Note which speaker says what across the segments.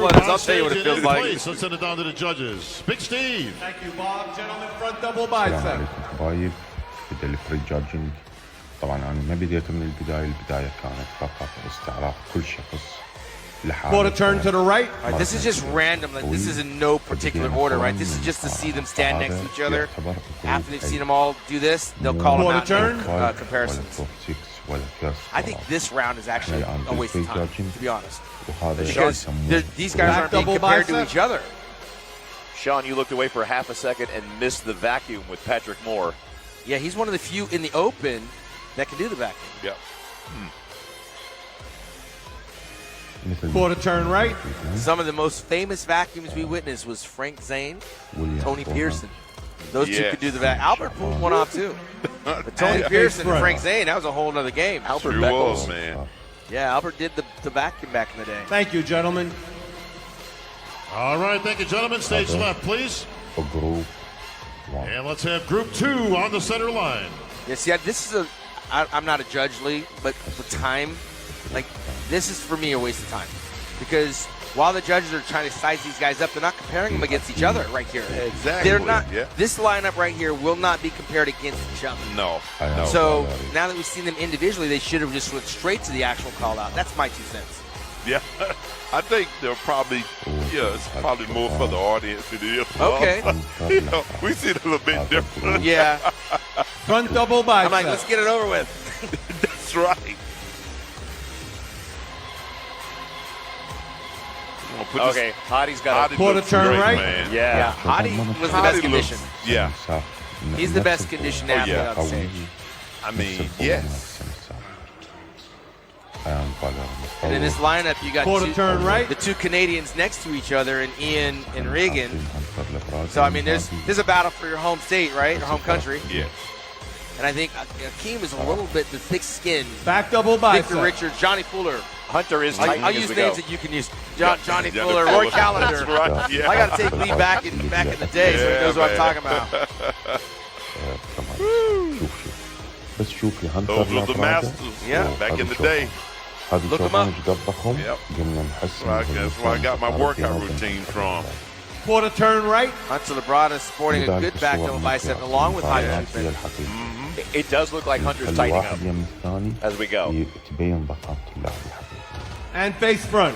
Speaker 1: I'll tell you what it feels like.
Speaker 2: Let's send it down to the judges. Big Steve.
Speaker 3: Thank you, Bob. Gentlemen, front double bicep.
Speaker 4: السلام عليكم حبايب. بدأ الفري جادجنج. طبعا أنا ما بديت من البداية كانت فقط استعراض كل شخص لحاله.
Speaker 3: Quarter turn to the right.
Speaker 5: All right, this is just random. Like, this is in no particular order, right? This is just to see them stand next to each other. After they've seen them all do this, they'll call them out in comparisons. I think this round is actually a waste of time, to be honest. Because these guys aren't being compared to each other.
Speaker 1: Sean, you looked away for half a second and missed the vacuum with Patrick Moore.
Speaker 5: Yeah, he's one of the few in the open that can do the vacuum.
Speaker 1: Yeah.
Speaker 3: Quarter turn right.
Speaker 5: Some of the most famous vacuums we witnessed was Frank Zane, Tony Pearson. Those two could do the vacuum. Albert pulled one off too. But Tony Pearson and Frank Zane, that was a whole other game.
Speaker 1: Albert
Speaker 6: Sure was, man.
Speaker 5: Yeah, Albert did the vacuum back in the day.
Speaker 3: Thank you, gentlemen.
Speaker 2: All right, thank you, gentlemen. Stage left, please.
Speaker 4: For group one.
Speaker 2: And let's have group 2 on the center line.
Speaker 5: Yeah, see, this is I'm not a judge, Lee, but the time, like, this is for me a waste of time. Because while the judges are trying to size these guys up, they're not comparing them against each other right here.
Speaker 6: Exactly.
Speaker 5: They're not.
Speaker 6: Yeah.
Speaker 5: This lineup right here will not be compared against each other.
Speaker 6: No.
Speaker 5: So now that we've seen them individually, they should have just went straight to the actual call out. That's my 2 cents.
Speaker 6: Yeah. I think they're probably, it's probably more for the audience than it is for
Speaker 5: Okay.
Speaker 6: us. You know, we see it a little bit different.
Speaker 5: Yeah.
Speaker 3: Front double bicep.
Speaker 5: I'm like, let's get it over with.
Speaker 6: That's right.
Speaker 1: Okay, Hottie's got a
Speaker 3: quarter turn right.
Speaker 6: Man.
Speaker 5: Yeah, Hottie was the best condition.
Speaker 6: Yeah.
Speaker 5: He's the best conditioned athlete on stage.
Speaker 6: I mean, yes.
Speaker 5: And in this lineup, you got
Speaker 3: Quarter turn right.
Speaker 5: the 2 Canadians next to each other, and Ian and Regan. So, I mean, there's a battle for your home state, right? Or home country.
Speaker 6: Yes.
Speaker 5: And I think Akeem is a little bit the thick skin.
Speaker 3: Back double bicep.
Speaker 5: Victor Richards, Johnny Fuller.
Speaker 1: Hunter is tightening
Speaker 5: I'll use names that you can use. Johnny Fuller, Roy Callender.
Speaker 6: That's right. Yeah.
Speaker 5: I got to take Lee back in the day, so he knows what I'm talking about.
Speaker 4: بس شوف يا هانتر
Speaker 6: Those were the masters.
Speaker 5: Yeah.
Speaker 6: Back in the day.
Speaker 4: هذا
Speaker 5: Look 'em
Speaker 4: شوفان
Speaker 5: up.
Speaker 4: جدبهم
Speaker 6: Yep.
Speaker 4: قمنا نحسن.
Speaker 6: That's where I got my workout routine from.
Speaker 3: Quarter turn right.
Speaker 5: Hunter Labrada sporting a good back double bicep along with high achievement.
Speaker 1: It does look like Hunter's tightening up as we go.
Speaker 4: تبين ضخامة اللاعب الحقيقي.
Speaker 3: And face front.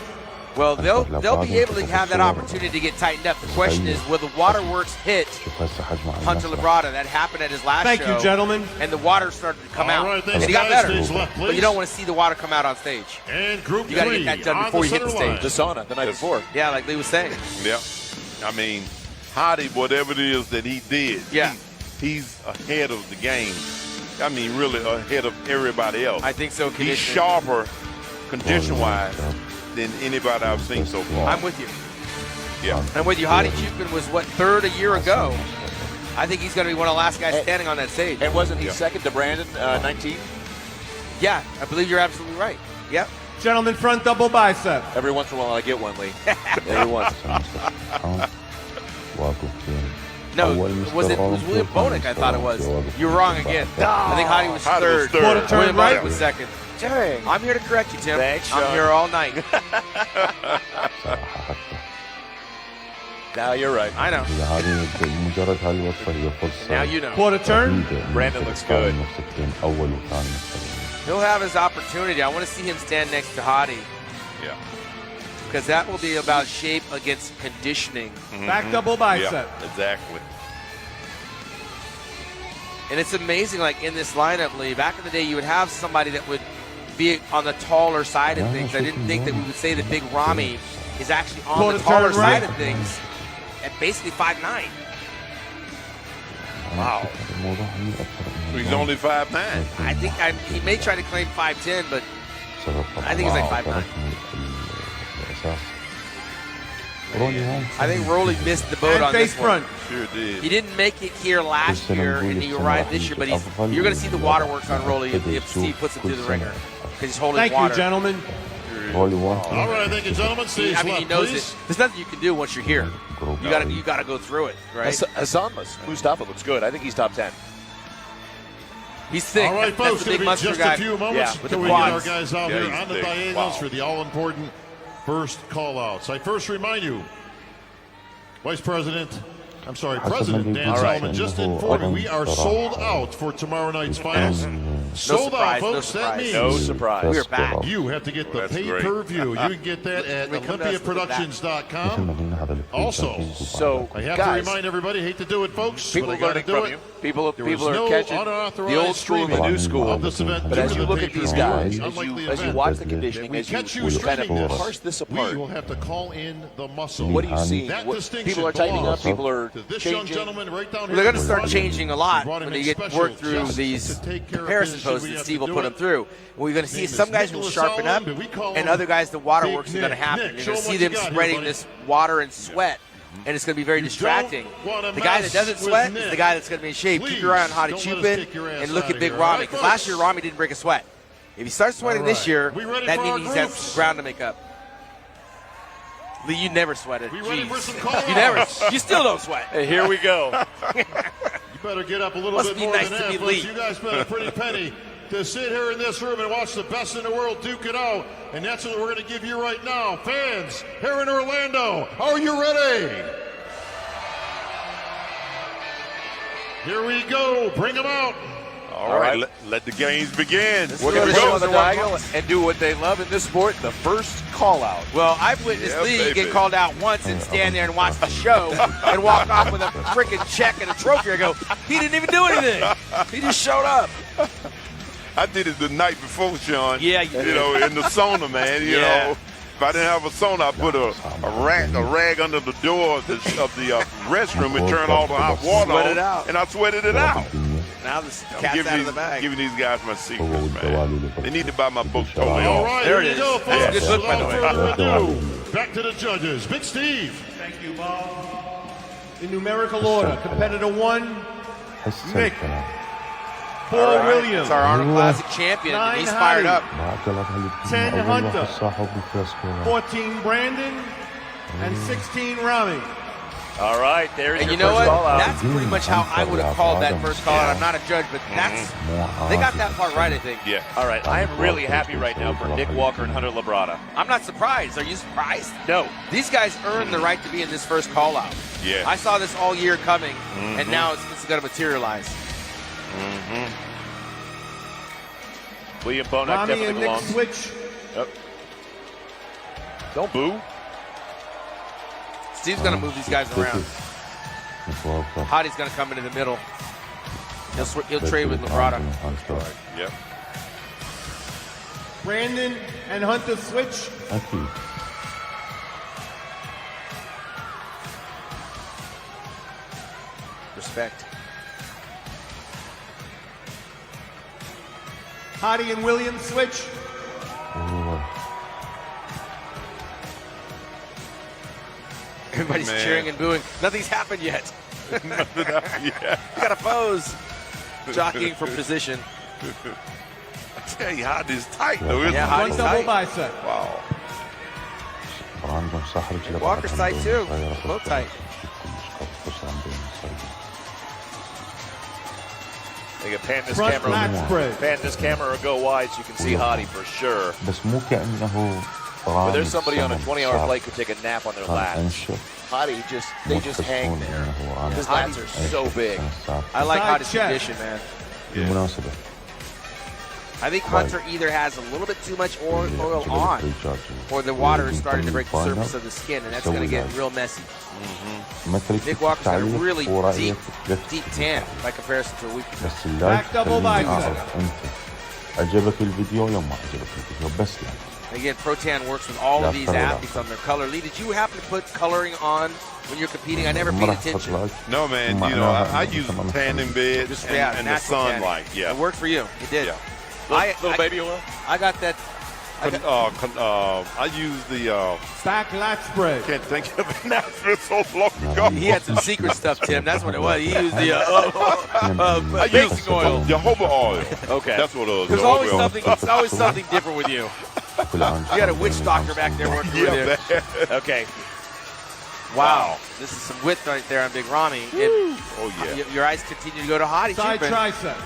Speaker 5: Well, they'll be able to have that opportunity to get tightened up. The question is, will the waterworks hit
Speaker 4: شوف هسه حجمه على
Speaker 5: Hunter
Speaker 4: المسرح.
Speaker 5: Labrada? That happened at his last
Speaker 3: Thank
Speaker 5: show.
Speaker 3: you, gentlemen.
Speaker 5: And the water started to come
Speaker 2: All
Speaker 5: out.
Speaker 2: right,
Speaker 5: And
Speaker 2: thanks,
Speaker 5: he got
Speaker 2: guys.
Speaker 5: better.
Speaker 2: Stage left,
Speaker 5: But
Speaker 2: please.
Speaker 5: you don't want to see the water come out on stage.
Speaker 2: And group
Speaker 5: You got to
Speaker 2: 3
Speaker 5: get that done
Speaker 2: on
Speaker 5: before
Speaker 2: the
Speaker 5: you hit the
Speaker 2: center
Speaker 5: stage.
Speaker 1: The sauna the night before.
Speaker 5: Yeah, like Lee was saying.
Speaker 6: Yep. I mean, Hottie, whatever it is that he did,
Speaker 5: Yeah.
Speaker 6: he's ahead of the game. I mean, really ahead of everybody else.
Speaker 5: I think so.
Speaker 6: He's
Speaker 5: Conditioning.
Speaker 6: sharper, condition-wise, than anybody I've seen so far.
Speaker 5: I'm with you.
Speaker 6: Yeah.
Speaker 5: I'm with you. Hottie Chupin was, what, 3rd a year ago? I think he's going to be one of the last guys standing on that stage.
Speaker 1: And wasn't he second to Brandon, 19?
Speaker 5: Yeah, I believe you're absolutely right. Yep.
Speaker 3: Gentlemen, front double bicep.
Speaker 1: Every once in a while I get one, Lee. Every once.
Speaker 5: No, it was William Bonek, I thought it was. You're wrong again. I think Hottie was
Speaker 6: Hottie was
Speaker 5: 3rd.
Speaker 6: third.
Speaker 3: Quarter turn
Speaker 5: William
Speaker 3: right.
Speaker 5: Bonek was 2nd.
Speaker 1: Dang.
Speaker 5: I'm here to correct you, Tim.
Speaker 1: Thanks,
Speaker 5: I'm
Speaker 1: Sean.
Speaker 5: here all night.
Speaker 1: Now you're right.
Speaker 5: I know.
Speaker 4: هذه مجرد هالوصفة هي فرصة.
Speaker 5: Now you know.
Speaker 3: Quarter turn.
Speaker 1: Brandon looks good.
Speaker 4: أول وثاني مستر.
Speaker 5: He'll have his opportunity. I want to see him stand next to Hottie.
Speaker 6: Yeah.
Speaker 5: Because that will be about shape against conditioning.
Speaker 3: Back double bicep.
Speaker 6: Yeah, exactly.
Speaker 5: And it's amazing, like in this lineup, Lee, back in the day, you would have somebody that would be on the taller side of things. I didn't think that we would say that Big Rami is actually on
Speaker 3: Quarter
Speaker 5: the taller
Speaker 3: turn right.
Speaker 5: side of things at basically 5'9".
Speaker 6: Wow. He's only 5'9".
Speaker 5: I think he may try to claim 5'10", but I think he's like 5'9". I think Rolly missed the boat
Speaker 3: And
Speaker 5: on
Speaker 3: face
Speaker 5: this one.
Speaker 3: front.
Speaker 6: Sure did.
Speaker 5: He didn't make it here last year, and he arrived this year, but you're going to see the waterworks on Rolly if Steve puts him through the ringer because he's holding
Speaker 3: Thank
Speaker 5: water.
Speaker 3: you, gentlemen.
Speaker 2: All right, thank you, gentlemen. Stage
Speaker 5: I mean, he
Speaker 2: left,
Speaker 5: knows
Speaker 2: please.
Speaker 5: it. There's nothing you can do once you're here. You got to go through it, right?
Speaker 1: Hassan Mustafa looks good. I think he's top 10.
Speaker 5: He's thick.
Speaker 2: All right,
Speaker 5: That's
Speaker 2: folks,
Speaker 5: the
Speaker 2: going
Speaker 5: big
Speaker 2: to be
Speaker 5: muscular
Speaker 2: just
Speaker 5: guy.
Speaker 2: a few moments
Speaker 5: with
Speaker 2: until
Speaker 5: the
Speaker 2: we get our
Speaker 5: quads.
Speaker 2: guys out
Speaker 6: Yeah,
Speaker 2: here
Speaker 6: he's
Speaker 2: on the
Speaker 6: thick.
Speaker 2: diagonals
Speaker 6: Wow.
Speaker 2: for the all-important first call-outs. I first remind you, President Dan Solomon just informed me we are sold out for tomorrow night's finals. Sold out, folks. That means
Speaker 1: no surprise.
Speaker 5: We're back.
Speaker 2: you have to get the pay-per-view. You can get that at OlympiaProductions.com. Also,
Speaker 1: So,
Speaker 2: I have
Speaker 1: guys,
Speaker 2: to remind everybody, hate to do it, folks,
Speaker 1: people
Speaker 2: but I got to
Speaker 1: learning
Speaker 2: do
Speaker 1: from
Speaker 2: it.
Speaker 1: you. People
Speaker 2: There was
Speaker 1: are
Speaker 2: no
Speaker 1: catching
Speaker 2: unauthorized
Speaker 1: the old school and the
Speaker 2: streaming
Speaker 1: new school.
Speaker 2: of this event
Speaker 1: But
Speaker 2: due
Speaker 1: as
Speaker 2: to
Speaker 1: you
Speaker 2: the
Speaker 1: look at these
Speaker 2: pay-per-view.
Speaker 1: guys,
Speaker 2: Unlike the
Speaker 1: as you
Speaker 2: event,
Speaker 1: watch the conditioning,
Speaker 2: we
Speaker 1: as
Speaker 2: catch
Speaker 1: you
Speaker 2: you
Speaker 1: kind of
Speaker 2: streaming this,
Speaker 1: parse this
Speaker 2: we
Speaker 1: apart,
Speaker 2: will have to call in the muscle.
Speaker 1: what do you see?
Speaker 2: That
Speaker 1: What,
Speaker 2: distinction
Speaker 1: people are tightening up.
Speaker 2: belongs
Speaker 1: People are
Speaker 2: to this young
Speaker 1: changing.
Speaker 2: gentleman right down here.
Speaker 5: They're going to
Speaker 2: in
Speaker 5: start
Speaker 2: front.
Speaker 5: changing a lot
Speaker 2: Brought
Speaker 5: when
Speaker 2: him
Speaker 5: they
Speaker 2: in
Speaker 5: get
Speaker 2: special
Speaker 5: work through
Speaker 2: just
Speaker 5: these
Speaker 2: to take care of
Speaker 5: comparison
Speaker 2: business.
Speaker 5: posts
Speaker 2: We
Speaker 5: that
Speaker 2: have
Speaker 5: Steve
Speaker 2: to
Speaker 5: will
Speaker 2: do
Speaker 5: put
Speaker 2: it.
Speaker 5: them through. We're going to see
Speaker 2: Name is
Speaker 5: some guys will
Speaker 2: Nicholas
Speaker 5: sharpen up,
Speaker 2: Solomon, but we call
Speaker 5: and
Speaker 2: him
Speaker 5: other guys the water
Speaker 2: Big
Speaker 5: works are going to
Speaker 2: Nick.
Speaker 5: happen.
Speaker 2: Nick,
Speaker 5: You're
Speaker 2: show
Speaker 5: going to see
Speaker 2: what
Speaker 5: them
Speaker 2: you got here,
Speaker 5: spreading
Speaker 2: buddy.
Speaker 5: this water and sweat, and it's going to be very
Speaker 2: You
Speaker 5: distracting.
Speaker 2: don't wanna
Speaker 5: The guy that
Speaker 2: mess
Speaker 5: doesn't
Speaker 2: with
Speaker 5: sweat is
Speaker 2: Nick.
Speaker 5: the guy that's going to be in shape.
Speaker 2: Please,
Speaker 5: Keep your eye on Hottie
Speaker 2: don't let us
Speaker 5: Chupin
Speaker 2: kick your ass
Speaker 5: and look
Speaker 2: outta
Speaker 5: at Big
Speaker 2: here.
Speaker 5: Rami,
Speaker 2: All right,
Speaker 5: because last year
Speaker 2: folks.
Speaker 5: Rami didn't break a sweat. If he starts sweating this year,
Speaker 2: We ready
Speaker 5: that
Speaker 2: for our
Speaker 5: means he's got
Speaker 2: groups?
Speaker 5: some ground to make up. Lee, you never sweated.
Speaker 2: We ready for
Speaker 5: Jeez.
Speaker 2: some call-outs?
Speaker 5: You never. You still don't sweat.
Speaker 1: Hey, here we go.
Speaker 2: You better get up a little
Speaker 5: Must
Speaker 2: bit
Speaker 5: be
Speaker 2: more
Speaker 5: nice
Speaker 2: than
Speaker 5: to
Speaker 2: that,
Speaker 5: be
Speaker 2: folks.
Speaker 5: Lee.
Speaker 2: You guys spent a pretty penny to sit here in this room and watch the best in the world duke it out, and that's what we're going to give you right now. Fans here in Orlando, are you ready? Here we go. Bring them out.
Speaker 6: All right, let the games begin.
Speaker 1: We're going to go on the diagonal and do what they love in this sport, the first call-out.
Speaker 5: Well, I've witnessed
Speaker 6: Yeah,
Speaker 5: Lee
Speaker 6: baby.
Speaker 5: get called out once and stand there and watch the show and walk off with a freaking check and a trophy. I go, he didn't even do anything. He just showed up.
Speaker 6: I did it the night before, Sean.
Speaker 5: Yeah, you did.
Speaker 6: In the sauna, man. You
Speaker 5: Yeah.
Speaker 6: know, if I didn't have a sauna, I put a rag under the door of the restroom and turn all the hot water
Speaker 5: Sweat
Speaker 6: on,
Speaker 5: it out.
Speaker 6: and I sweated it out.
Speaker 5: Now the cat's out of the bag.
Speaker 6: Giving these guys my secrets, man. They need to buy my book totally
Speaker 2: All
Speaker 6: off.
Speaker 2: right,
Speaker 5: There
Speaker 2: here
Speaker 5: it
Speaker 2: you
Speaker 5: is.
Speaker 2: go, folks.
Speaker 5: That's a good look, by the way.
Speaker 2: Without further ado, back to the judges. Big Steve.
Speaker 3: Thank you, Bob. In numerical order, competitor 1, Mick. Paul Williams.
Speaker 5: It's our Arnold Classic champion, and he's fired up.
Speaker 3: 10 Hunter. 14 Brandon. And 16 Rami.
Speaker 1: All right, there's
Speaker 5: And
Speaker 1: your
Speaker 5: you know
Speaker 1: first
Speaker 5: what?
Speaker 1: call-out.
Speaker 5: That's pretty much how I would have called that first call out. I'm not a judge, but that's they got that part right, I think.
Speaker 6: Yeah.
Speaker 1: All right, I am really happy right now for Nick Walker and Hunter Labrada.
Speaker 5: I'm not surprised. Are you surprised?
Speaker 1: No.
Speaker 5: These guys earned the right to be in this first call out.
Speaker 6: Yeah.
Speaker 5: I saw this all year coming, and now it's going to materialize.
Speaker 1: William Bonac
Speaker 3: Rami
Speaker 1: definitely
Speaker 3: and Nick
Speaker 1: belongs.
Speaker 3: switch.
Speaker 1: Yep. Don't boo.
Speaker 5: Steve's going to move these guys around. Hottie's going to come into the middle. He'll trade with Labrada.
Speaker 6: Yep.
Speaker 3: Brandon and Hunter switch.
Speaker 5: Respect.
Speaker 3: Hottie and Williams switch.
Speaker 5: Everybody's
Speaker 6: Man.
Speaker 5: cheering and booing. Nothing's happened yet.
Speaker 6: Yeah.
Speaker 5: You got to pose. Jockeying for position.
Speaker 6: I tell you how this tight though, isn't
Speaker 5: Yeah,
Speaker 6: it?
Speaker 3: One
Speaker 5: Hottie's
Speaker 3: double
Speaker 5: tight.
Speaker 3: bicep.
Speaker 6: Wow.
Speaker 5: Walker's tight too. Both tight.
Speaker 1: They can pan this
Speaker 3: Front
Speaker 1: camera.
Speaker 3: lat spread.
Speaker 1: Pan this camera or go wide so you can see Hottie for sure.
Speaker 4: بس مو كأنه
Speaker 1: But there's somebody on a 20-hour flight could take a nap on their lats. Hottie they just hang there. His lats are so big.
Speaker 5: I like
Speaker 3: Side
Speaker 5: Hottie's
Speaker 3: check.
Speaker 5: condition, man.
Speaker 4: بالمناسبة
Speaker 5: I think Hunter either has a little bit too much oil on, or the water is starting to break the surface of the skin, and that's going to get real messy. Nick Walker's got a really deep tan by comparison to a week ago.
Speaker 4: بس اللايك
Speaker 3: Back double
Speaker 4: خليني
Speaker 3: bicep.
Speaker 4: أعرف أنت عجبك الفيديو يوم ما عجبك الفيديو بس لا
Speaker 5: Again, Pro-Tan works with all of these athletes on their color. Lee, did you happen to put coloring on when you're competing? I never
Speaker 4: ما
Speaker 5: paid
Speaker 4: راح أحط
Speaker 5: attention.
Speaker 4: لايك
Speaker 6: No, man, you know, I use tanning beds
Speaker 5: Just,
Speaker 6: and the
Speaker 5: natural tanning.
Speaker 6: sunlight. Yeah.
Speaker 5: It worked for you. It did.
Speaker 6: Yeah.
Speaker 1: Little baby oil.
Speaker 5: I got that.
Speaker 6: I use the
Speaker 3: Back lat spread.
Speaker 6: can't think of it now. It's been so long ago.
Speaker 5: He had some secret stuff, Tim. That's what it was. He used the
Speaker 6: I use
Speaker 5: baking oil.
Speaker 6: jojoba oil.
Speaker 1: Okay.
Speaker 6: That's what it was.
Speaker 5: There's always
Speaker 6: jojoba oil.
Speaker 5: something. It's always something different with you. You got a witch doctor back there working with
Speaker 6: Yeah,
Speaker 5: you.
Speaker 6: man.
Speaker 1: Okay.
Speaker 5: Wow, this is some width right there on Big Rami.
Speaker 6: Oh yeah.
Speaker 5: Your eyes continue to go to Hottie.
Speaker 3: Side
Speaker 5: Chupin.
Speaker 3: tricep.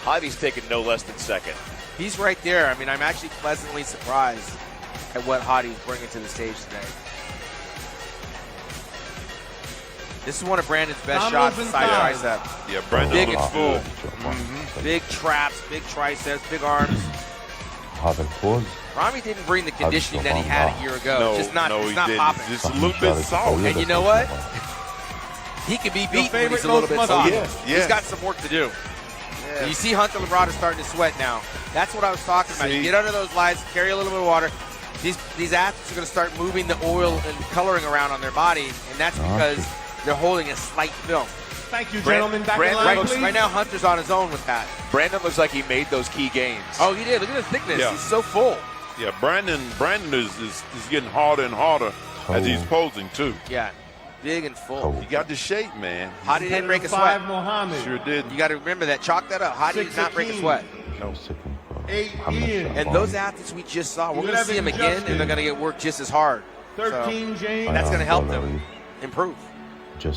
Speaker 1: Hottie's taking no less than second.
Speaker 5: He's right there. I mean, I'm actually pleasantly surprised at what Hadi's bringing to the stage today. This is one of Brandon's best shots, side tricep.
Speaker 6: Yeah, Brandon
Speaker 5: big
Speaker 6: looks full.
Speaker 5: Big traps, big triceps, big arms. Rami didn't bring the conditioning that he had a year ago.
Speaker 6: No,
Speaker 5: it's not
Speaker 6: didn't.
Speaker 5: popping.
Speaker 6: Just a little bit soft.
Speaker 5: And you know what? He can be beat when he's a little bit soft. He's got some work to do. You see Hunter Labrada starting to sweat now. That's what I was talking about. You get under those lights, carry a little bit of water. These athletes are going to start moving the oil and coloring around on their body, and that's because they're holding a slight film.
Speaker 3: Thank you, gentlemen. Back in line, please.
Speaker 5: Right now, Hunter's on his own with that.
Speaker 1: Brandon looks like he made those key gains.
Speaker 5: Oh, he did. Look at the thickness.
Speaker 6: Yeah.
Speaker 5: He's so full.
Speaker 6: Yeah, Brandon is getting harder and harder as he's posing, too.
Speaker 5: Yeah, big and full.
Speaker 6: He got the shape, man.
Speaker 5: Hadi didn't break a sweat.
Speaker 3: Mohammed.
Speaker 6: Sure did.
Speaker 5: You got to remember that. Chalk that up. Hadi did not break a sweat.
Speaker 6: No.
Speaker 3: 8 Ian.
Speaker 5: And those athletes we just saw, we're going to see them again, and they're going to get worked just as hard.
Speaker 3: 13 James.
Speaker 5: That's going to help them improve.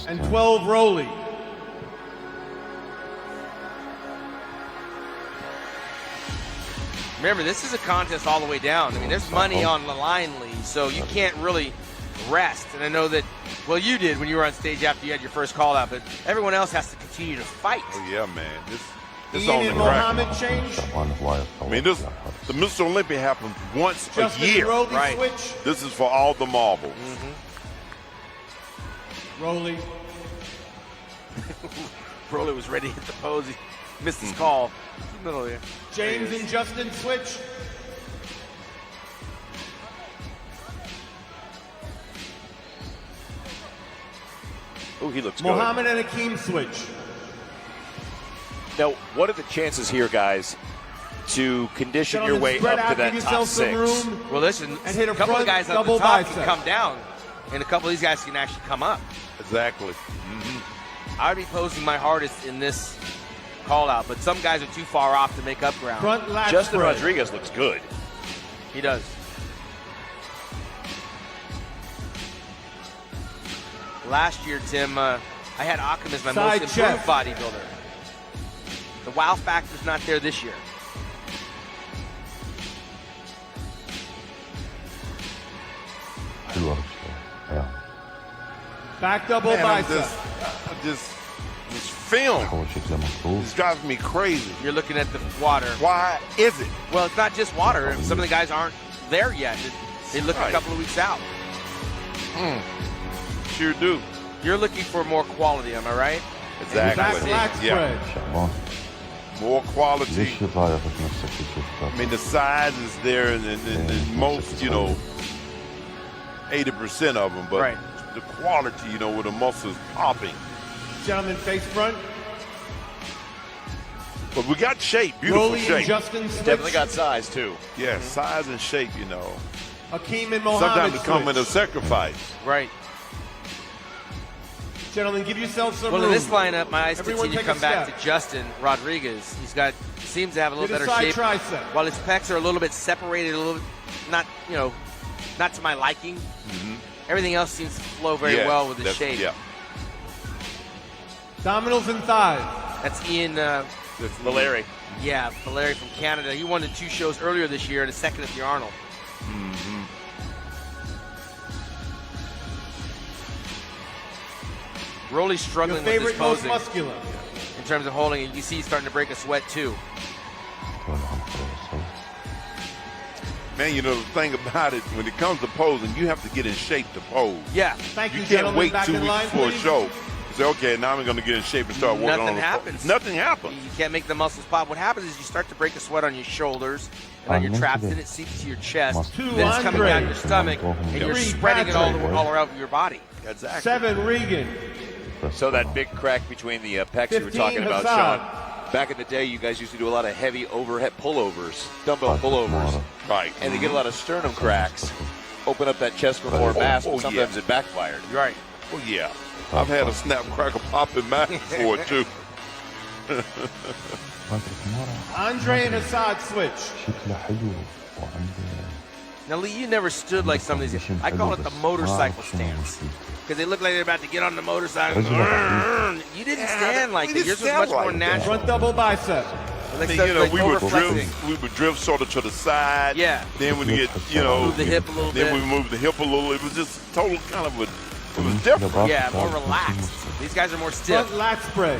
Speaker 3: And 12 Rowley.
Speaker 5: Remember, this is a contest all the way down. I mean, there's money on the line, Lee, so you can't really rest. And I know that, well, you did when you were on stage after you had your first call out, but everyone else has to continue to fight.
Speaker 6: Oh, yeah, man. This
Speaker 3: Ian
Speaker 6: on the
Speaker 3: and
Speaker 6: track.
Speaker 3: Mohammed changed.
Speaker 6: I mean, the Mr. Olympia happens once
Speaker 3: Justin
Speaker 6: a year.
Speaker 3: Rowley
Speaker 5: Right.
Speaker 3: switch.
Speaker 6: This is for all the marbles.
Speaker 3: Rowley.
Speaker 5: Broly was ready to hit the pose. He missed his call. In the middle there.
Speaker 3: James and Justin switch.
Speaker 1: Oh, he looks
Speaker 3: Mohammed and Hakeem switch.
Speaker 1: good. Now, what are the chances here, guys, to condition your way
Speaker 3: spread
Speaker 1: up
Speaker 3: out,
Speaker 1: to that
Speaker 3: give
Speaker 1: top
Speaker 3: yourself some
Speaker 1: 6?
Speaker 3: room.
Speaker 5: Well, listen,
Speaker 3: And hit a
Speaker 5: a couple of
Speaker 3: front
Speaker 5: guys at the
Speaker 3: double
Speaker 5: top
Speaker 3: bicep.
Speaker 5: can come down, and a couple of these guys can actually come up.
Speaker 6: Exactly.
Speaker 5: I'd be posing my hardest in this call out, but some guys are too far off to make up ground.
Speaker 3: Front lat
Speaker 1: Justin
Speaker 3: spread.
Speaker 1: Rodriguez looks good.
Speaker 5: He does. Last year, Tim, I had Occam as my
Speaker 3: Side
Speaker 5: most improved
Speaker 3: chest.
Speaker 5: bodybuilder. The wow factor's not there this year.
Speaker 3: Back double
Speaker 6: Man, I'm
Speaker 3: bicep.
Speaker 6: just this film is driving me crazy.
Speaker 5: You're looking at the water.
Speaker 6: Why is it?
Speaker 5: Well, it's not just water. Some of the guys aren't there yet. They look a couple of weeks out.
Speaker 6: Sure do.
Speaker 5: You're looking for more quality, am I right?
Speaker 3: Back
Speaker 6: Exactly.
Speaker 3: lat
Speaker 6: Yeah.
Speaker 3: spread.
Speaker 6: More quality. I mean, the size is there in most, 80% of them, but the quality, with the muscles popping.
Speaker 3: Gentlemen, face front.
Speaker 6: But we got shape, beautiful
Speaker 3: Rowley and
Speaker 6: shape.
Speaker 3: Justin switch.
Speaker 1: Definitely got size, too.
Speaker 6: Yeah, size and shape,
Speaker 3: Hakeem and Mohammed
Speaker 6: Sometimes it comes
Speaker 3: switch.
Speaker 6: in a sacrifice.
Speaker 5: Right.
Speaker 3: Gentlemen, give yourself some
Speaker 5: Well,
Speaker 3: room.
Speaker 5: in this lineup, my eyes
Speaker 3: Everyone
Speaker 5: continue to
Speaker 3: take a
Speaker 5: come back
Speaker 3: step.
Speaker 5: to Justin Rodriguez. Seems to have a little
Speaker 3: Hit a
Speaker 5: better
Speaker 3: side
Speaker 5: shape.
Speaker 3: tricep.
Speaker 5: While his pecs are a little bit separated, a little, not to my liking. Everything else seems to flow very well with his shape.
Speaker 6: Yeah.
Speaker 3: Abdominals and thighs.
Speaker 5: That's Ian.
Speaker 1: Valeri.
Speaker 5: Yeah, Valeri from Canada. He won the 2 shows earlier this year and a second at the Arnold. Rolly's
Speaker 3: Your
Speaker 5: struggling with his
Speaker 3: favorite, most
Speaker 5: posing
Speaker 3: muscular.
Speaker 5: in terms of holding it. You see he's starting to break a sweat too.
Speaker 6: Man, the thing about it, when it comes to posing, you have to get in shape to pose.
Speaker 5: Yeah.
Speaker 3: Thank you,
Speaker 6: You can't
Speaker 3: gentlemen.
Speaker 6: wait
Speaker 3: Back
Speaker 6: 2
Speaker 3: in
Speaker 6: weeks
Speaker 3: line,
Speaker 6: before a
Speaker 3: please.
Speaker 6: show. You say, okay, now I'm going to get in shape and start working
Speaker 5: Nothing
Speaker 6: on the
Speaker 5: happens.
Speaker 6: Nothing happens.
Speaker 5: You can't make the muscles pop. What happens is you start to break a sweat on your shoulders and on your traps, then it seeps to your chest,
Speaker 3: Two
Speaker 5: then it's coming down
Speaker 3: Andre.
Speaker 5: your stomach, and you're
Speaker 3: Three
Speaker 5: spreading it all
Speaker 3: Patrick.
Speaker 5: around your body.
Speaker 6: Exactly.
Speaker 3: 7 Regan.
Speaker 1: So that big crack between the pecs you were
Speaker 3: 15
Speaker 1: talking about,
Speaker 3: Hassad.
Speaker 1: Sean. Back in the day, you guys used to do a lot of heavy overhead pullovers, dumbbell pullovers.
Speaker 6: Right.
Speaker 1: And they get a lot of sternum cracks. Open up that chest for more mass, but sometimes it backfired.
Speaker 5: You're right.
Speaker 6: Oh, yeah. I've had a snap cracker pop in mine before, too.
Speaker 3: Andre and Hassad switch.
Speaker 5: Now, Lee, you never stood like some of these. I call it the motorcycle stance. Because they look like they're about to get on the motorcycle. You didn't stand like that. Yours was much more natural.
Speaker 3: Front double bicep.
Speaker 5: Like
Speaker 6: we would drift sort of to the side.
Speaker 5: Yeah.
Speaker 6: Then when you get,
Speaker 5: move the hip a little bit.
Speaker 6: Then we move the hip a little. It was just total kind of it was different.
Speaker 5: Yeah, more relaxed. These guys are more stiff.
Speaker 3: Front lat spread.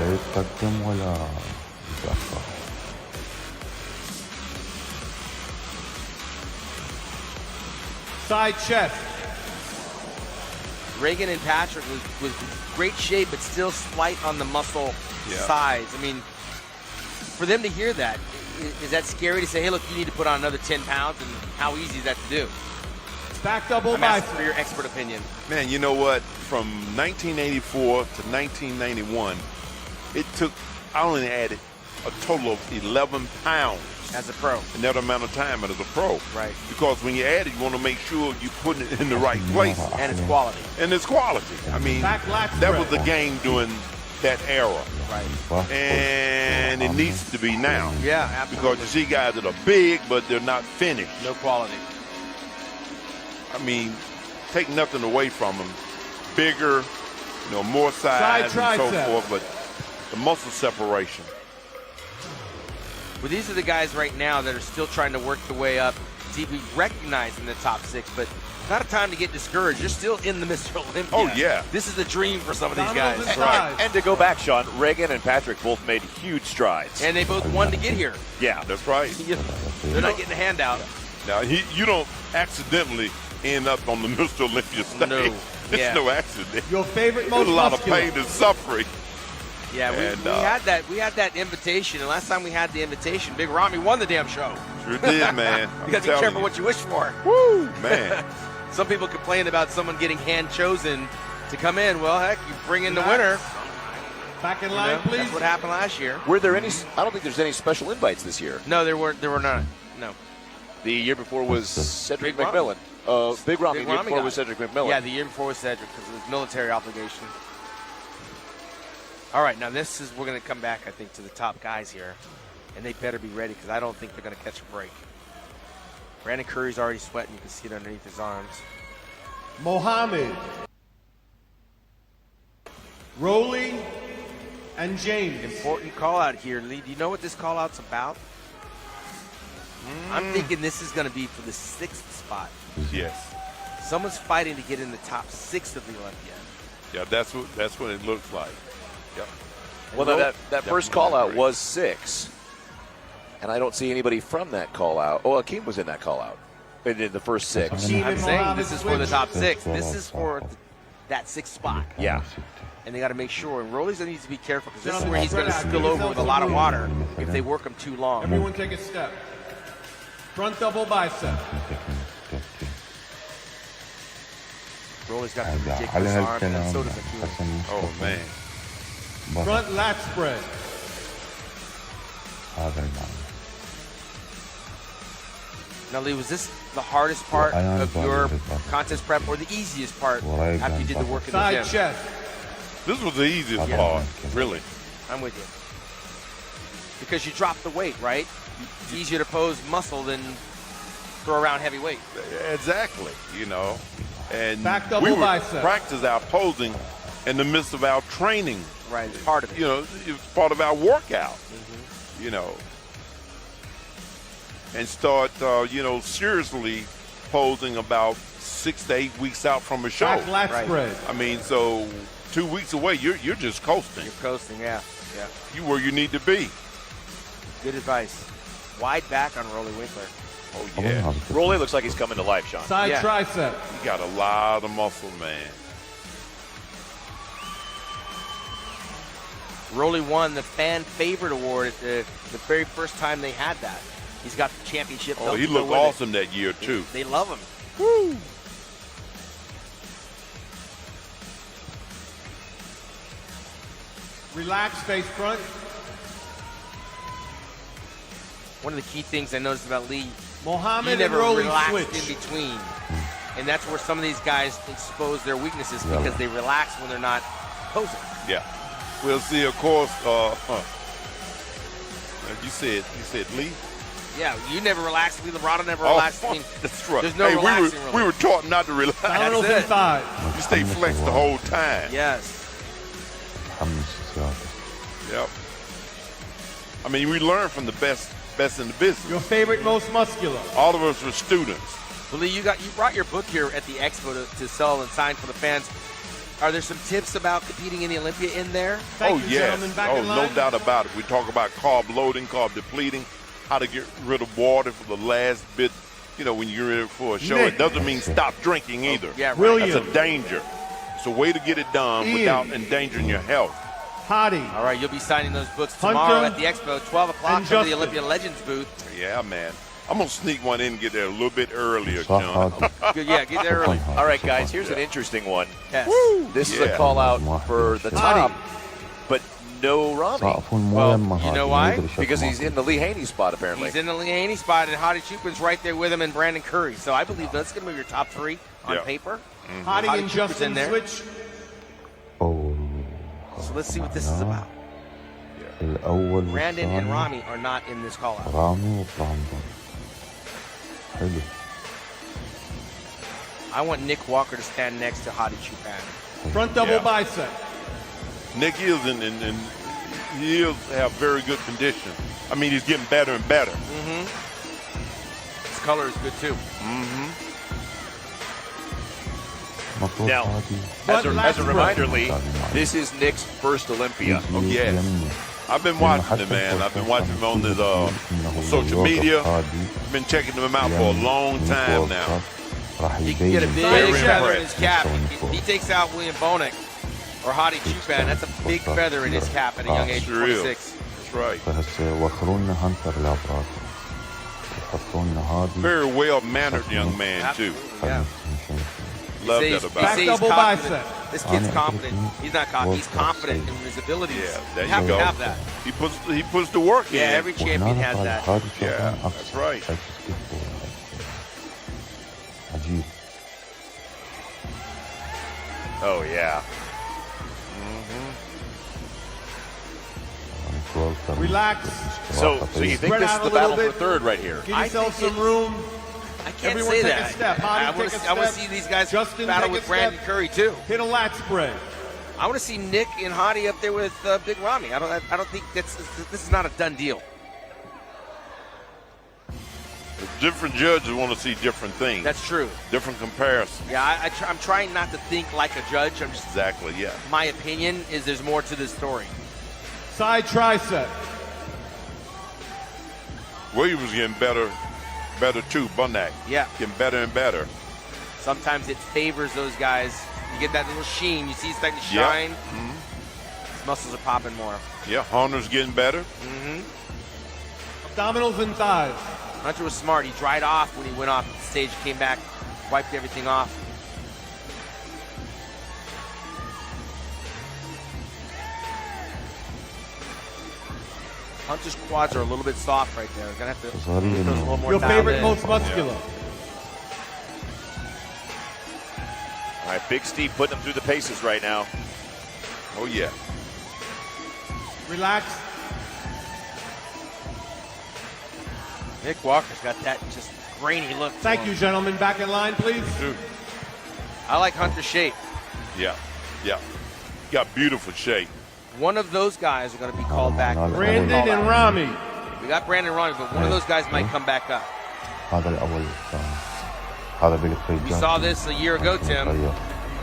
Speaker 3: Side chest.
Speaker 5: Reagan and Patrick was great shape, but still slight on the muscle size. I mean, for them to hear that, is that scary to say, hey, look, you need to put on another 10 pounds, and how easy is that to do?
Speaker 3: Back double
Speaker 5: I'm asking for your expert opinion.
Speaker 6: Man, you know what? From 1984 to 1991, it took, I only added a total of 11 pounds.
Speaker 5: As a pro.
Speaker 6: In that amount of time as a pro.
Speaker 5: Right.
Speaker 6: Because when you add it, you want to make sure you're putting it in the right place.
Speaker 5: And it's quality.
Speaker 6: And it's quality. I mean, that was the game during that era.
Speaker 5: Right.
Speaker 6: And it needs to be now.
Speaker 5: Yeah, absolutely.
Speaker 6: Because you see guys that are big, but they're not finished.
Speaker 5: No quality.
Speaker 6: I mean, take nothing away from them. Bigger, more size and so forth, but the muscle separation.
Speaker 5: Well, these are the guys right now that are still trying to work the way up to be recognized in the top 6, but not a time to get discouraged. You're still in the Mr. Olympia.
Speaker 6: Oh, yeah.
Speaker 5: This is the dream for some of these guys.
Speaker 1: And to go back, Sean, Reagan and Patrick both made huge strides.
Speaker 5: And they both won to get here.
Speaker 6: Yeah, that's right.
Speaker 5: They're not getting a handout.
Speaker 6: Now, you don't accidentally end up on the Mr. Olympia stage.
Speaker 5: No.
Speaker 6: It's no accident.
Speaker 3: Your favorite,
Speaker 6: There's
Speaker 3: most
Speaker 6: a lot of
Speaker 3: muscular.
Speaker 6: pain and suffering.
Speaker 5: Yeah, we had that invitation, and last time we had the invitation, Big Rami won the damn show.
Speaker 6: Sure did, man.
Speaker 5: You got to be careful what you wish for.
Speaker 6: Woo, man.
Speaker 5: Some people complain about someone getting hand chosen to come in. Well, heck, you bring in the winner.
Speaker 3: Back in line, please.
Speaker 5: That's what happened last year.
Speaker 1: Were there any? I don't think there's any special invites this year.
Speaker 5: No, there were not. No.
Speaker 1: The year before was Cedric McMillan. Big Rami. The year before was Cedric McMillan.
Speaker 5: Yeah, the year before was Cedric because of his military obligation. All right, now we're going to come back, I think, to the top guys here, and they better be ready because I don't think they're going to catch a break. Brandon Curry's already sweating. You can see it underneath his arms.
Speaker 3: Mohammed, Rolly, and James.
Speaker 5: Important call out here, Lee. Do you know what this call out's about? I'm thinking this is going to be for the 6th spot.
Speaker 6: Yes.
Speaker 5: Someone's fighting to get in the top 6 of the Olympia.
Speaker 6: Yeah, that's what it looks like. Yep.
Speaker 1: Well, that first call out was 6, and I don't see anybody from that call out. Oh, Akeem was in that call out, in the first 6.
Speaker 5: I'm saying this is for the top 6. This is for that 6th spot.
Speaker 1: Yeah.
Speaker 5: And they got to make sure. And Rolly's going to need to be careful because this is where he's going to spill over with a lot of water if they work him too long.
Speaker 3: Everyone take a step. Front double bicep.
Speaker 5: Rolly's got some ridiculous arms, and so does Akeem.
Speaker 6: Oh, man.
Speaker 3: Front lat spread.
Speaker 5: Now, Lee, was this the hardest part of your contest prep or the easiest part after you did the work in the gym?
Speaker 3: Side chest.
Speaker 6: This was the easiest part, really.
Speaker 5: I'm with you. Because you drop the weight, right? It's easier to pose muscle than throw around heavy weight.
Speaker 6: Exactly, And
Speaker 3: Back double
Speaker 6: we would
Speaker 3: bicep.
Speaker 6: practice our posing in the midst of our training.
Speaker 5: Right, it's part of it.
Speaker 6: It's part of our workout. And start, seriously posing about 6 to 8 weeks out from a show.
Speaker 3: Back lat spread.
Speaker 6: I mean, so 2 weeks away, you're just coasting.
Speaker 5: You're coasting, yeah.
Speaker 6: You where you need to be.
Speaker 5: Good advice. Wide back on Rolly Winkler.
Speaker 6: Oh, yeah.
Speaker 1: Rolly looks like he's coming to life, Sean.
Speaker 3: Side tricep.
Speaker 6: He got a lot of muscle, man.
Speaker 5: Rolly won the fan favorite award at the very first time they had that. He's got the championship.
Speaker 6: Oh, he looked awesome that year, too.
Speaker 5: They love him.
Speaker 6: Woo!
Speaker 3: Relax, face front.
Speaker 5: One of the key things I noticed about Lee,
Speaker 3: Mohammed
Speaker 5: he never
Speaker 3: and Rolly
Speaker 5: relaxed
Speaker 3: switch.
Speaker 5: in between. And that's where some of these guys expose their weaknesses because they relax when they're not posing.
Speaker 6: Yeah. We'll see, of course, you said Lee?
Speaker 5: Yeah, you never relax. Lee Labrada never relaxed. I mean,
Speaker 6: that's right.
Speaker 5: There's no relaxing.
Speaker 6: We were taught not to relax.
Speaker 3: Downward open thigh.
Speaker 6: You stay flexed the whole time.
Speaker 5: Yes.
Speaker 6: Yep. I mean, we learn from the best in the business.
Speaker 3: Your favorite, most muscular.
Speaker 6: All of us were students.
Speaker 5: Well, Lee, you brought your book here at the expo to sell and sign for the fans. Are there some tips about competing in the Olympia in there?
Speaker 3: Thank you, gentlemen. Back in line.
Speaker 6: No doubt about it. We talk about carb loading, carb depleting, how to get rid of water for the last bit. You know, when you're ready for a show,
Speaker 3: Nick.
Speaker 6: it doesn't mean stop drinking either.
Speaker 5: Yeah, right.
Speaker 3: William.
Speaker 6: That's a danger. It's a way to get it done
Speaker 3: Ian.
Speaker 6: without endangering your health.
Speaker 3: Hottie.
Speaker 5: All right, you'll be signing those books
Speaker 3: Hunter
Speaker 5: tomorrow at the expo, 12 o'clock
Speaker 3: and
Speaker 5: from the
Speaker 3: Justin.
Speaker 5: Olympia Legends booth.
Speaker 6: Yeah, man. I'm going to sneak one in and get there a little bit earlier, John.
Speaker 5: Good, yeah, get there early.
Speaker 1: All right, guys, here's an interesting one.
Speaker 5: Yes.
Speaker 1: This is a call out for the top, but no Rami.
Speaker 5: Well, you know why?
Speaker 1: Because he's in the Lee Haney spot, apparently.
Speaker 5: He's in the Lee Haney spot, and Hottie Chupin's right there with him and Brandon Curry. So I believe that's going to be your top three on paper.
Speaker 3: Hottie and
Speaker 5: Chupin's
Speaker 3: Justin
Speaker 5: in there.
Speaker 3: switch.
Speaker 5: So let's see what this is about. Brandon and Rami are not in this call out. I want Nick Walker to stand next to Hottie Chupin.
Speaker 3: Front double bicep.
Speaker 6: Nick is he is have very good condition. I mean, he's getting better and better.
Speaker 5: His color is good too.
Speaker 1: Now, as a reminder, Lee, this is Nick's first Olympia.
Speaker 6: Oh, yes. I've been watching him, man. I've been watching him on his social media. I've been checking him out for a long time now.
Speaker 5: He can get a big feather in his cap. If he takes out William Bonek or Hottie Chupin, that's a big feather in his cap at a young age of 26.
Speaker 6: That's right.
Speaker 4: Very
Speaker 6: Very well-mannered young man, too.
Speaker 5: Yeah.
Speaker 6: Love that about
Speaker 3: Back
Speaker 6: him.
Speaker 3: double bicep.
Speaker 5: This kid's confident. He's not confident. He's confident in his abilities.
Speaker 6: Yeah, there
Speaker 5: you have
Speaker 6: you go.
Speaker 5: to have that.
Speaker 6: He puts the work in.
Speaker 5: Yeah, every champion has that.
Speaker 6: Yeah, that's right.
Speaker 1: Oh, yeah.
Speaker 3: Relax.
Speaker 1: So you think
Speaker 3: Spread
Speaker 1: this
Speaker 3: out
Speaker 1: is
Speaker 3: a
Speaker 1: the battle
Speaker 3: little
Speaker 1: for
Speaker 3: bit.
Speaker 1: third right here?
Speaker 3: Give yourself some room.
Speaker 5: I can't
Speaker 3: Everyone
Speaker 5: say
Speaker 3: take
Speaker 5: that.
Speaker 3: a step. Hottie,
Speaker 5: I want
Speaker 3: take a
Speaker 5: to
Speaker 3: step.
Speaker 5: see these guys
Speaker 3: Justin,
Speaker 5: battle
Speaker 3: take a
Speaker 5: with Brandon
Speaker 3: step.
Speaker 5: Curry too.
Speaker 3: Hit a lat spread.
Speaker 5: I want to see Nick and Hottie up there with Big Rami. I don't think this is not a done deal.
Speaker 6: Different judges want to see different things.
Speaker 5: That's true.
Speaker 6: Different comparisons.
Speaker 5: Yeah, I'm trying not to think like a judge. I'm just
Speaker 6: Exactly, yeah.
Speaker 5: my opinion is there's more to this story.
Speaker 3: Side tricep.
Speaker 6: Williams was getting better too, Bundak.
Speaker 5: Yeah.
Speaker 6: Getting better and better.
Speaker 5: Sometimes it favors those guys. You get that little sheen. You see it's starting to shine. His muscles are popping more.
Speaker 6: Yeah, Hunter's getting better.
Speaker 3: Abdominals and thighs.
Speaker 5: Hunter was smart. He dried off when he went off the stage, came back, wiped everything off. Hunter's quads are a little bit soft right there. Gonna have to put those a little more
Speaker 3: Your
Speaker 5: dialed
Speaker 3: favorite,
Speaker 5: in.
Speaker 3: most muscular.
Speaker 1: All right, Big Steve putting him through the paces right now.
Speaker 6: Oh, yeah.
Speaker 3: Relax.
Speaker 5: Nick Walker's got that just grainy look. to
Speaker 3: Thank
Speaker 5: him.
Speaker 3: you, gentlemen. Back in line, please.
Speaker 5: I like Hunter's shape.
Speaker 6: Yeah. Got beautiful shape.
Speaker 5: One of those guys are going to be called back.
Speaker 3: Brandon and Rami.
Speaker 5: We got Brandon Rami, but one of those guys might come back up. We saw this a year ago, Tim,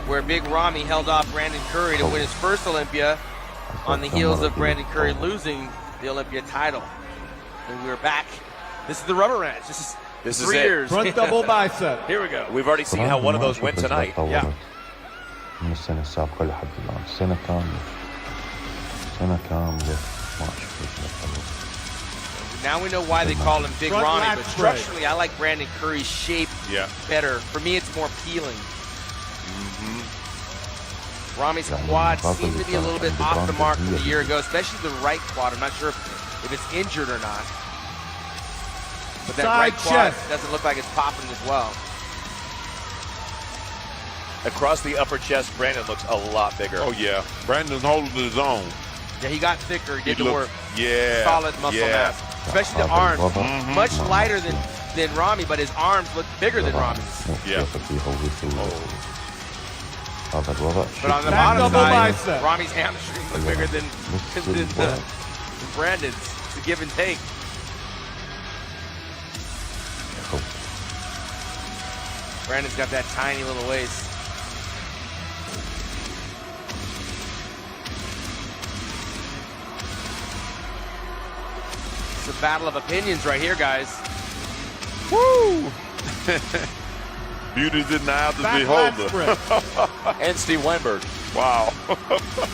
Speaker 5: where Big Rami held off Brandon Curry to win his first Olympia on the heels of Brandon Curry losing the Olympia title. And we're back. This is the rubber match. This is 3
Speaker 1: it.
Speaker 5: years.
Speaker 3: Front double bicep.
Speaker 5: Here we go.
Speaker 1: We've already seen how one of those went tonight.
Speaker 5: Yeah.
Speaker 4: من السنة السابقة لحد الآن سنة كاملة ما شفت.
Speaker 5: Now we know why they call him Big
Speaker 3: Front
Speaker 5: Rami,
Speaker 3: lat
Speaker 5: but
Speaker 3: spread.
Speaker 5: structurally, I like Brandon Curry's shape better. For me, it's more appealing. Rami's quad seems to be a little bit off the mark from a year ago, especially the right quad. I'm not sure if it's injured or not. But that
Speaker 3: Side
Speaker 5: right quad
Speaker 3: chest.
Speaker 5: doesn't look like it's popping as well.
Speaker 1: Across the upper chest, Brandon looks a lot bigger.
Speaker 6: Oh, yeah. Brandon's holding his own.
Speaker 5: Yeah, he got thicker. He did the
Speaker 6: looks-
Speaker 5: work.
Speaker 6: Yeah.
Speaker 5: Solid muscle mass. Especially the arms. Much lighter than Rami, but his arms look bigger than Rami's.
Speaker 6: Yeah.
Speaker 5: But on the
Speaker 3: Back
Speaker 5: bottom
Speaker 3: double
Speaker 5: side,
Speaker 3: bicep.
Speaker 5: Rami's hamstrings look bigger than Brandon's. a give and take. Brandon's got that tiny little waist. It's a battle of opinions right here, guys.
Speaker 6: Woo! Beauty's in the eye of the beholder.
Speaker 1: And Steve Weinberg.
Speaker 6: Wow.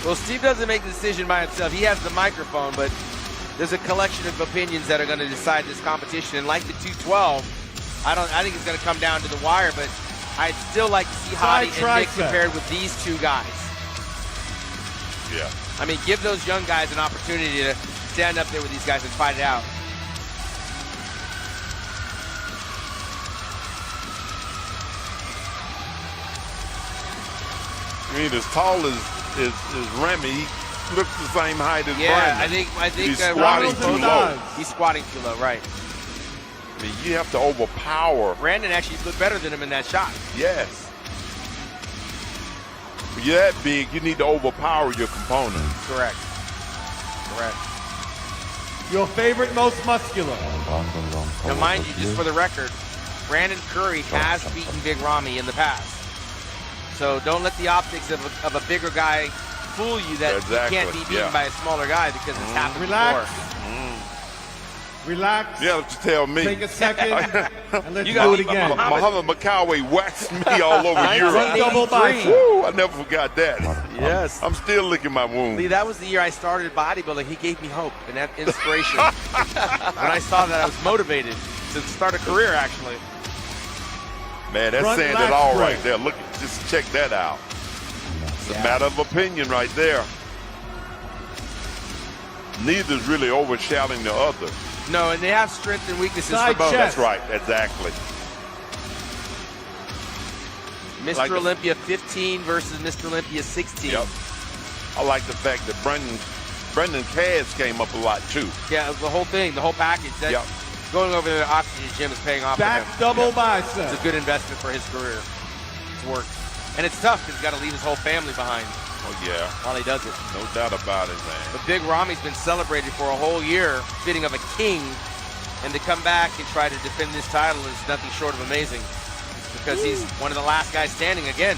Speaker 5: Well, Steve doesn't make the decision by himself. He has the microphone, but there's a collection of opinions that are going to decide this competition. And like the 212, I think it's going to come down to the wire, but I'd still like to see Hadi and Nick compared with these two guys.
Speaker 6: Yeah.
Speaker 5: I mean, give those young guys an opportunity to stand up there with these guys and fight it out.
Speaker 6: I mean, as tall as Remy, he looks the same height as Brandon.
Speaker 5: I think
Speaker 6: he's squatting too low.
Speaker 5: He's squatting too low, right?
Speaker 6: I mean, you have to overpower.
Speaker 5: Brandon actually looked better than him in that shot.
Speaker 6: Yes. When you're that big, you need to overpower your component.
Speaker 5: Correct. Correct.
Speaker 3: Your favorite, most muscular.
Speaker 5: Now, mind you, just for the record, Brandon Curry has beaten Big Ramy in the past. So don't let the optics of a bigger guy fool you that he can't be beaten by a smaller guy, because it's happened before.
Speaker 3: Relax.
Speaker 6: Yeah, to tell me.
Speaker 3: Take a second and let's do it again.
Speaker 6: Muhammad McCoway waxed me all over Europe.
Speaker 3: Double bicep.
Speaker 6: Woo, I never forgot that.
Speaker 5: Yes.
Speaker 6: I'm still licking my wound.
Speaker 5: Lee, that was the year I started bodybuilding. He gave me hope and that inspiration. When I saw that, I was motivated to start a career, actually.
Speaker 6: Man, that's
Speaker 3: Front
Speaker 6: saying
Speaker 3: lat
Speaker 6: it all
Speaker 3: spread.
Speaker 6: right there. Look, just check that out. It's a matter of opinion right there. Neither's really overshadowing the other.
Speaker 5: No, and they have strength and weaknesses
Speaker 3: Side
Speaker 5: for both.
Speaker 3: chest.
Speaker 6: That's right, exactly.
Speaker 5: Mr.
Speaker 6: Like
Speaker 5: Olympia 15 versus Mr. Olympia 16.
Speaker 6: Yep. I like the fact that Brendan calves came up a lot too.
Speaker 5: Yeah, the whole thing, the whole package. That going over to the oxygen gym is paying off
Speaker 3: Back
Speaker 5: for him.
Speaker 3: double bicep.
Speaker 5: It's a good investment for his career. It's worked. And it's tough because he's got to leave his whole family behind
Speaker 6: Oh yeah,
Speaker 5: while he does it.
Speaker 6: no doubt about it, man.
Speaker 5: But Big Ramy's been celebrated for a whole year, fitting of a king, and to come back and try to defend this title is nothing short of amazing, because he's one of the last guys standing again.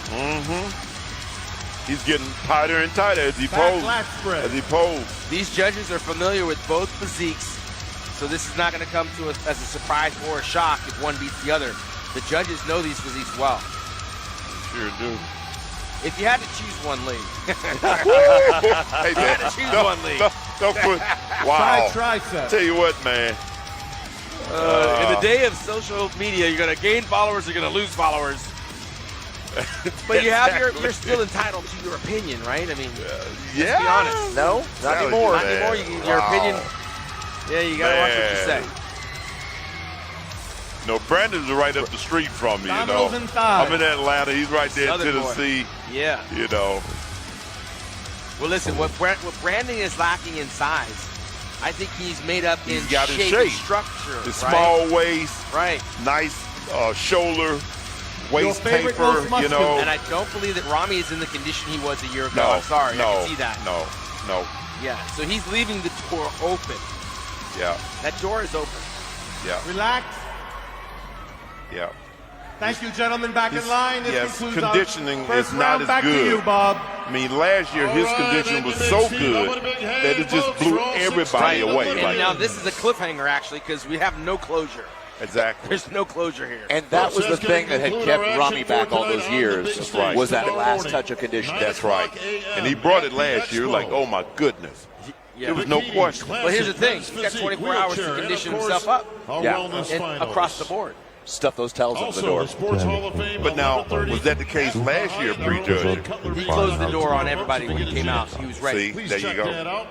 Speaker 6: He's getting tighter and tighter as he poses.
Speaker 5: These judges are familiar with both physiques, so this is not going to come to us as a surprise or a shock if one beats the other. The judges know these physiques well.
Speaker 6: Sure do.
Speaker 5: If you had to choose one, Lee.
Speaker 6: Hey,
Speaker 5: you had to choose one, Lee.
Speaker 6: Don't put, wow.
Speaker 3: Side tricep.
Speaker 6: Tell you what, man.
Speaker 5: In the day of social media, you're going to gain followers, you're going to lose followers. But you have you're still entitled to your opinion, right? I mean, let's be honest.
Speaker 1: No, not anymore.
Speaker 5: Not anymore. Your opinion. Yeah, you got to watch what you say.
Speaker 6: No, Brandon's right up the street from me, you know. I'm in Atlanta. He's right there in Tennessee.
Speaker 5: Yeah.
Speaker 6: You know.
Speaker 5: Well, listen, what Brandon is lacking in size, I think he's made up in
Speaker 6: got
Speaker 5: shape,
Speaker 6: his shape.
Speaker 5: structure.
Speaker 6: The small waist.
Speaker 5: Right.
Speaker 6: Nice shoulder. Waist
Speaker 3: favorite,
Speaker 6: taper,
Speaker 3: most
Speaker 6: you know.
Speaker 5: And I don't believe that Ramy is in the condition he was a year ago.
Speaker 6: No,
Speaker 5: I'm sorry,
Speaker 6: no,
Speaker 5: I can see that.
Speaker 6: No.
Speaker 5: Yeah, so he's leaving the door open.
Speaker 6: Yeah.
Speaker 5: That door is open.
Speaker 6: Yeah.
Speaker 3: Relax.
Speaker 6: Yeah.
Speaker 3: Thank you, gentlemen. Back in line. This concludes
Speaker 6: conditioning
Speaker 3: our first
Speaker 6: is not
Speaker 3: round.
Speaker 6: as
Speaker 3: Back
Speaker 6: good.
Speaker 3: to you, Bob.
Speaker 6: I mean, last year his condition was so good that it just blew everybody away.
Speaker 5: And now this is a cliffhanger, actually, because we have no closure.
Speaker 6: Exactly.
Speaker 5: There's no closure here.
Speaker 1: And that was the thing that had kept Ramy back all those years.
Speaker 6: That's right.
Speaker 1: Was that last touch of conditioning.
Speaker 6: That's right. And he brought it last year. Like, oh my goodness.
Speaker 5: Yeah.
Speaker 6: There was no question.
Speaker 5: But here's the thing: he's got 24 hours to condition himself up. And across the board.
Speaker 1: Stuff those towels under the door.
Speaker 6: But now, was that the case last year, prejudging?
Speaker 5: He closed the door on everybody when he came out. He was ready.
Speaker 6: See, there you go.